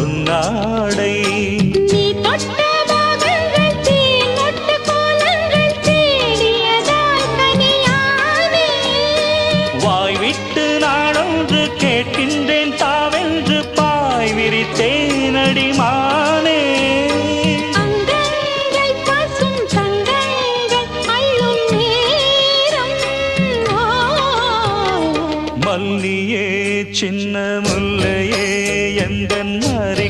பொன்னாடை வாய் விட்டு நாடொன்று கேட்கின்றேன் தாவென்று பாய் விரித்தேனடி மானே மல்லியே சின்ன முல்லையே